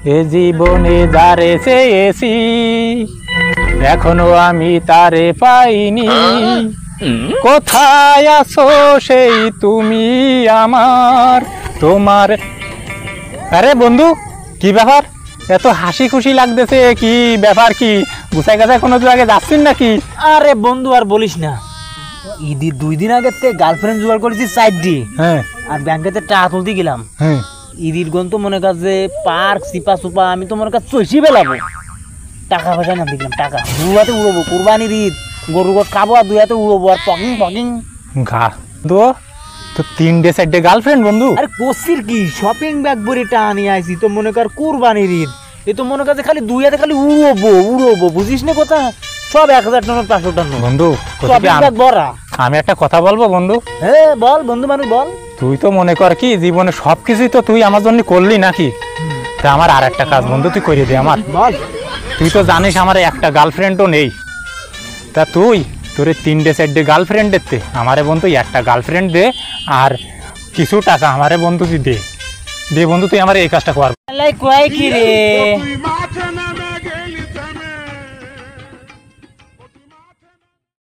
এ জীবনে যারে চেয়েছি এখনো আমি তারে পাইনি। কোথায় আছো সেই তুমি আমার তোমার। আরে বন্ধু, কি ব্যাপার? এত হাসি খুশি লাগতেছে, কি ব্যাপার? কি গুছাই গাছাই কোনো আগে যাচ্ছেন নাকি? আরে বন্ধু আর বলিস না, ঈদের 2 দিন আগে গার্লফ্রেন্ড জোগাড় করেছি 4টি। হ্যাঁ, আর ব্যাংকেতে টাকা তুলতে গেলাম। হ্যাঁ, ঈদের গন্ত মনে কাজ যে পার্ক সিপা সুপা আমি তো মনে কাজ চষি বেলাবো। টাকা পয়সা না দিলাম, টাকা 2 হাতে উড়বো, কোরবানির ঈদ, গরু গোট খাবো আর 2 হাতে উড়বো আর পকিং পকিং। ঘা তো 3ডে 4ডে গার্লফ্রেন্ড বন্ধু? আরে কোসির কি শপিং ব্যাগ ভরে টাকা নিয়ে আইছি, তো মনে কর কোরবানির ঈদ, এ তো মনে কাছে খালি 2 হাতে খালি উড়বো, বুঝিস না কথা? সব 1000 টাকা 500 টাকা বন্ধু। শপিং ব্যাগ ভরা। আমি একটা কথা বলবো বন্ধু? হ্যাঁ বল বন্ধু, মানুষ বল। তুই তো মনে কর কি জীবনে সবকিছুই তো তুই আমার জন্য করলি নাকি? তা আমার আর একটা কাজ বন্ধু তুই করে দে আমার। বল। তুই তো জানিস আমার একটা গার্লফ্রেন্ডও নেই, তা তুই তোর 3ডে 4ডে গার্লফ্রেন্ডের তে আমারে বন্ধু একটা গার্লফ্রেন্ড দে, আর কিছু টাকা আমারে বন্ধু তুই দে বন্ধু, তুই আমার এই কাজটা কর। কয় কি রে